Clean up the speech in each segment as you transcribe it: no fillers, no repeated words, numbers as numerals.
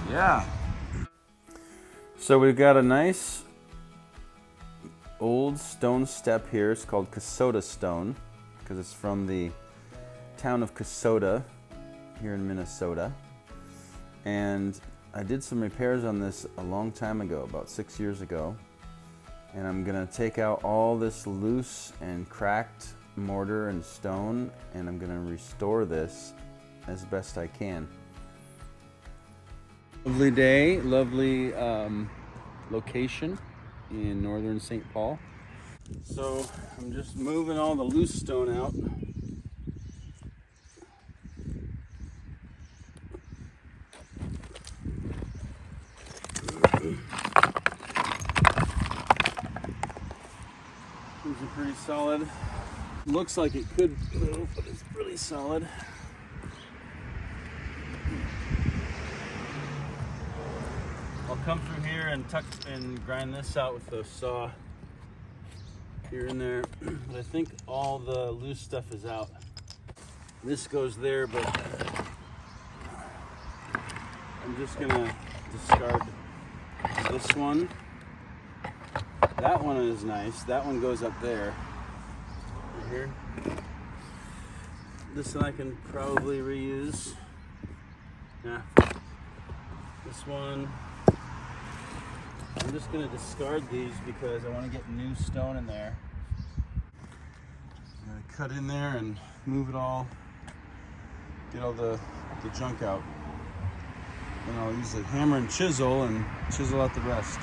Yeah. So we've got a nice old stone step here. It's called Kasota Stone because it's from the town of Kasota here in Minnesota. And I did some repairs on this a long time ago, about 6 years ago. And I'm gonna take out all this loose and cracked mortar and stone, and I'm gonna restore this as best I can. Lovely day, lovely location in northern St. Paul. So I'm just moving all the loose stone out. These are pretty solid. Looks like it could move, but it's really solid. I'll come through here and tuck and grind this out with the saw here and there. But I think all the loose stuff is out. This goes there, but I'm just gonna discard this one. That one is nice. That one goes up there. Right here. This one I can probably reuse. Yeah. This one. I'm just gonna discard these because I want to get new stone in there. I'm gonna cut in there and move it all, get all the junk out. Then I'll use a hammer and chisel out the rest.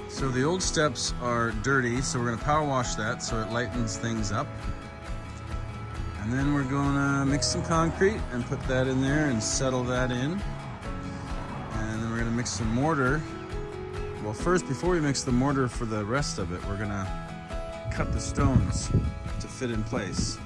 So the old steps are dirty, so we're gonna power wash that so it lightens things up. And then we're gonna mix some concrete and put that in there and settle that in. And then we're gonna mix some mortar. Well, first, before we mix the mortar for the rest of it, we're gonna cut the stones to fit in place.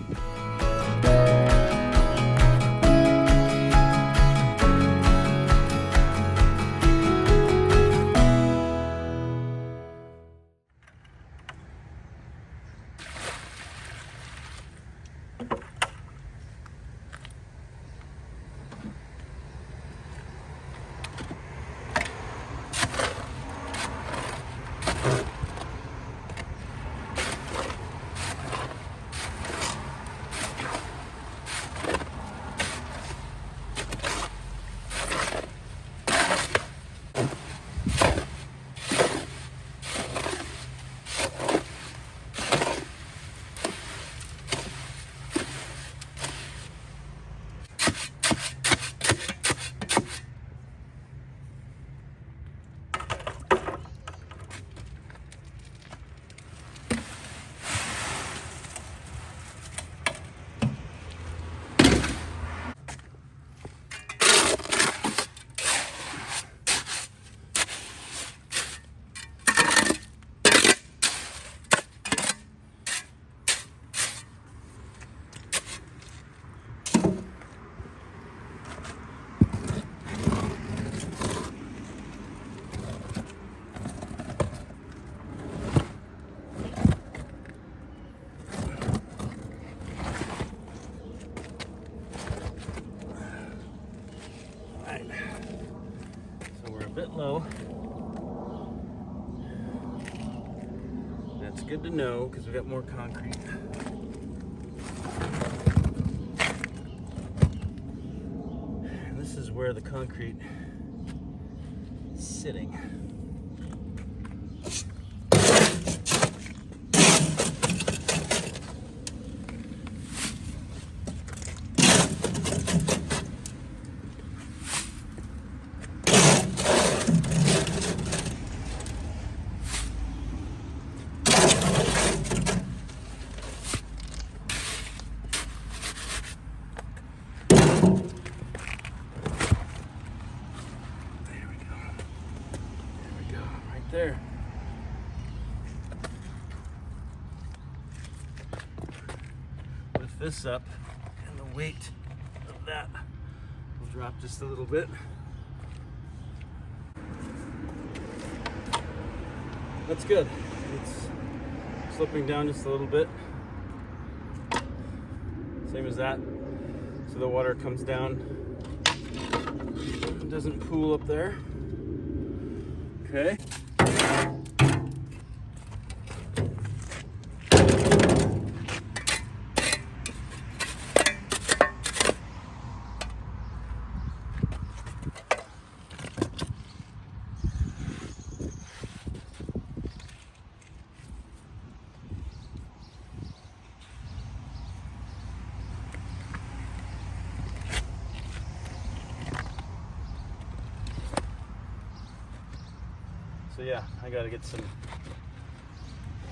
bit low. That's good to know because we got more concrete. And this is where the concrete is sitting. There. Lift this up, and the weight of that will drop just a little bit. That's good. It's slipping down just a little bit. Same as that. So the water comes down. It doesn't pool up there. Okay. So yeah, I gotta get some,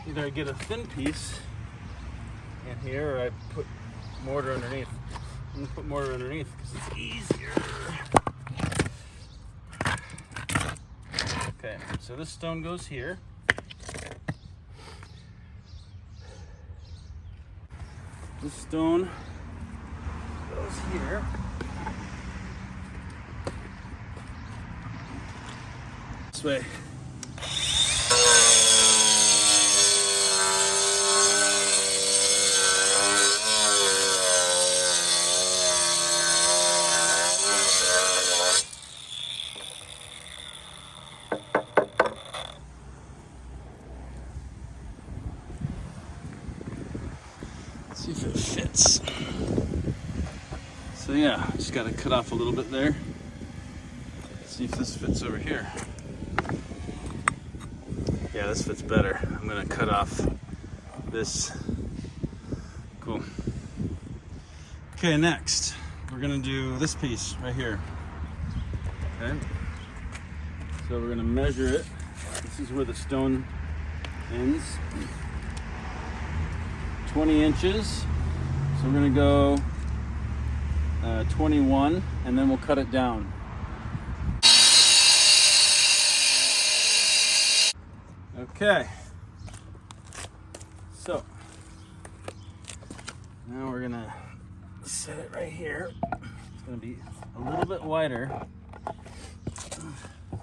either I get a thin piece in here or I put mortar underneath. I'm gonna put mortar underneath because it's easier. Okay, so this stone goes here. This stone goes here. This way. See if it fits. So yeah, just got to cut off a little bit there. See if this fits over here. Yeah, this fits better. I'm gonna cut off this. Cool. Okay, next we're gonna do this piece right here. Okay. So we're gonna measure it. This is where the stone ends. 20 inches. So we're gonna go 21, and then we'll cut it down. Okay. So now we're gonna set it right here. It's gonna be a little bit wider.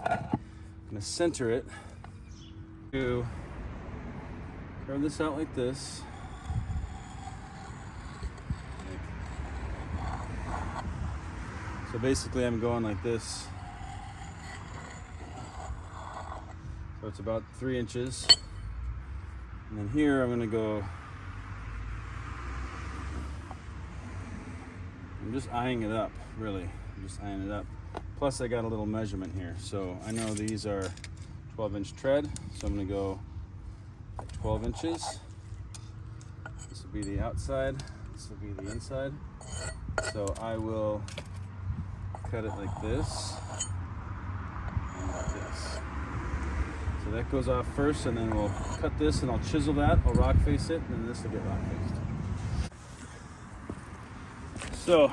I'm gonna center it. To curve this out like this. So basically I'm going like this. So it's about 3 inches. And then here I'm gonna go, I'm just eyeing it up, really. I'm just eyeing it up. Plus I got a little measurement here. So I know these are 12-inch tread. So I'm gonna go 12 inches. This will be the outside, this will be the inside. So I will cut it like this and like this. So that goes off first, and then we'll cut this and I'll chisel that, I'll rock face it, and then this will get rock faced. So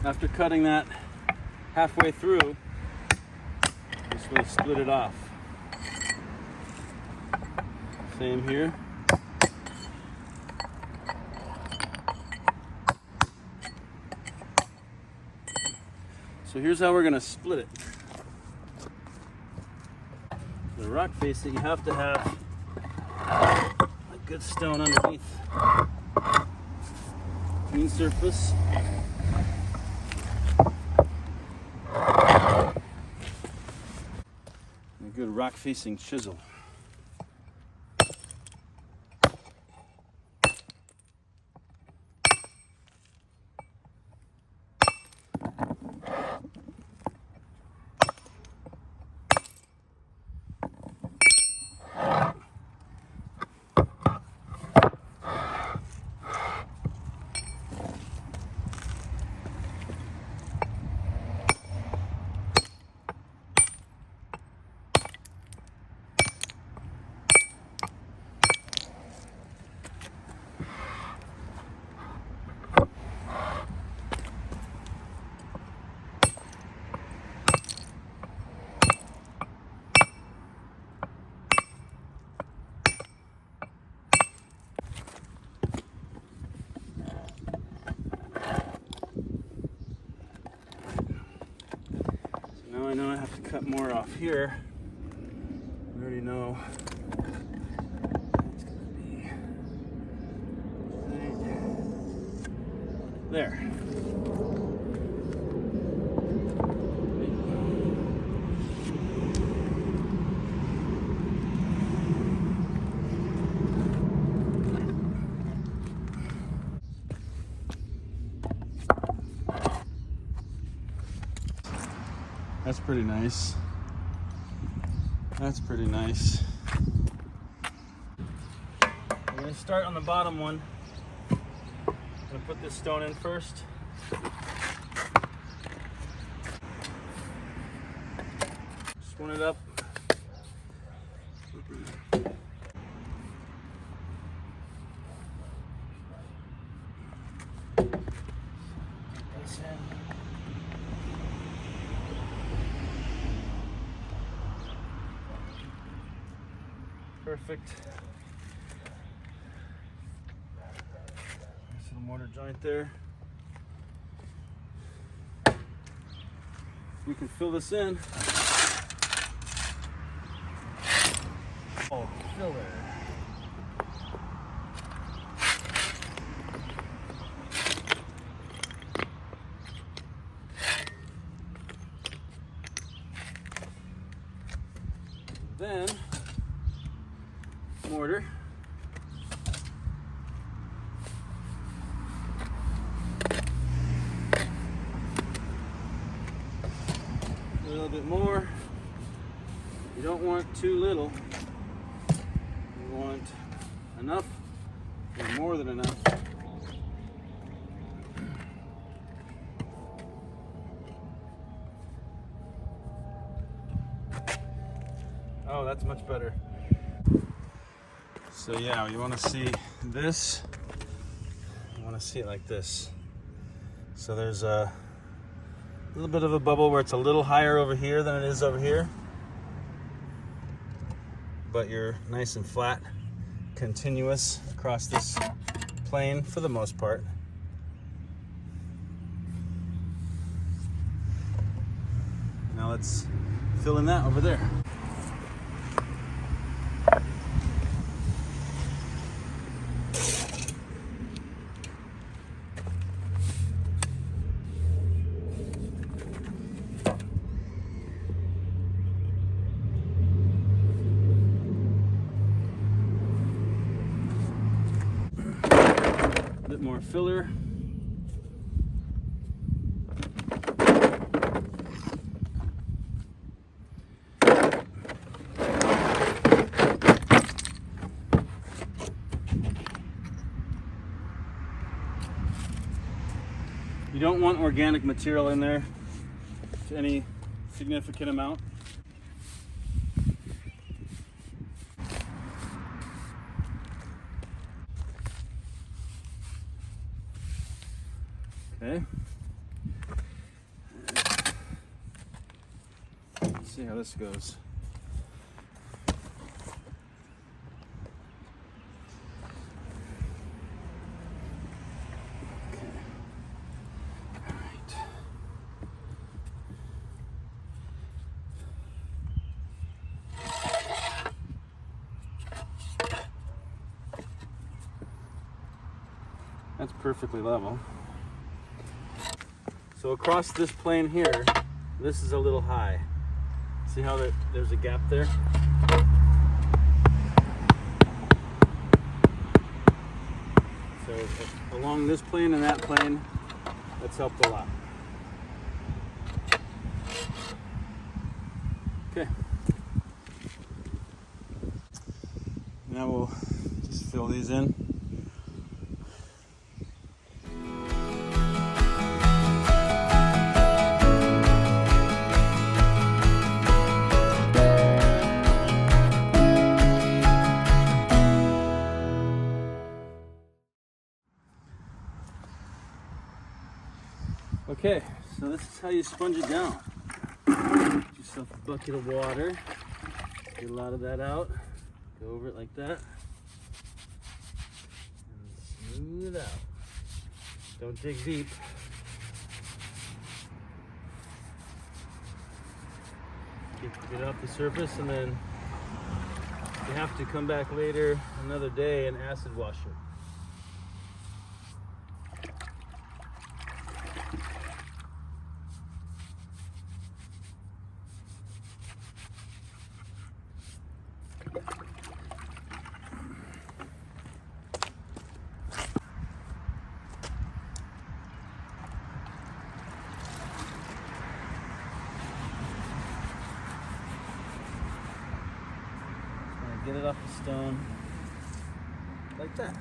after cutting that halfway through, just going to split it off. Same here. So here's how we're going to split it. The rock facing, you have to have a good stone underneath. Clean surface. rock-facing chisel. Now I know I have to cut more off here. I already know it's going to be right there. That's pretty nice. That's pretty nice. I'm going to start on the bottom one. I'm going to put this stone in first. Swing it up. This in. Perfect. Nice little mortar joint there. We can fill this in. Oh, filler. Then mortar. A little bit more. You don't want too little. You want enough or more than enough. Oh, that's much better. So yeah, you want to see this, you want to see it like this. So there's a little bit of a bubble where it's a little higher over here than it is over here. But you're nice and flat, continuous across this plane for the most part. Now let's fill in that over there. Bit more filler. You don't want organic material in there to any significant amount. Okay. Let's see how this goes. Okay. All right. That's perfectly level. So across this plane here, this is a little high. See how there's a gap there? So along this plane and that plane, that's helped a lot. Okay. Now we'll just fill these in. Okay, so this is how you sponge it down. Get yourself a bucket of water, get a lot of that out, go over it like that, and smooth it out. Don't dig deep. Get it off the surface, and then you have to come back later another day and acid wash it. Get it off the stone like that.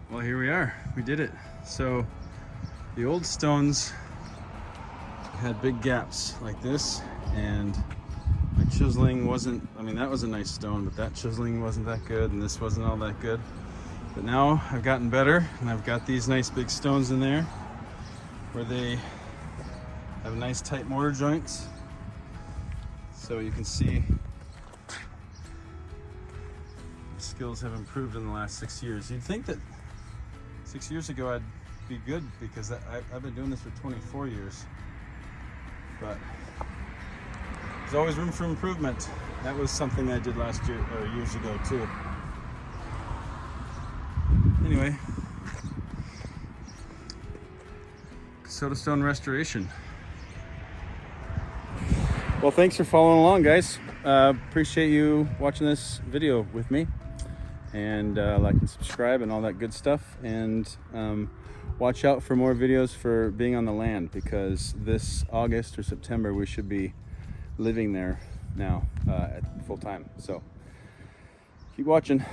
Well, here we are. We did it. So the old stones had big gaps like this, and my chiseling wasn't, I mean, that was a nice stone, but that chiseling wasn't that good, and this wasn't all that good. But now I've gotten better, and I've got these nice big stones in there where they have nice tight mortar joints. So you can see the skills have improved in the last 6 years. You'd think that 6 years ago I'd be good, because I've been doing this for 24 years, but there's always room for improvement. That was something I did last year, or years ago too. Anyway, Kasota Stone restoration. Well, thanks for following along, guys. Appreciate you watching this video with me. And like and subscribe and all that good stuff, and watch out for more videos for being on the land, because this August or September we should be living there now at full time. So keep watching.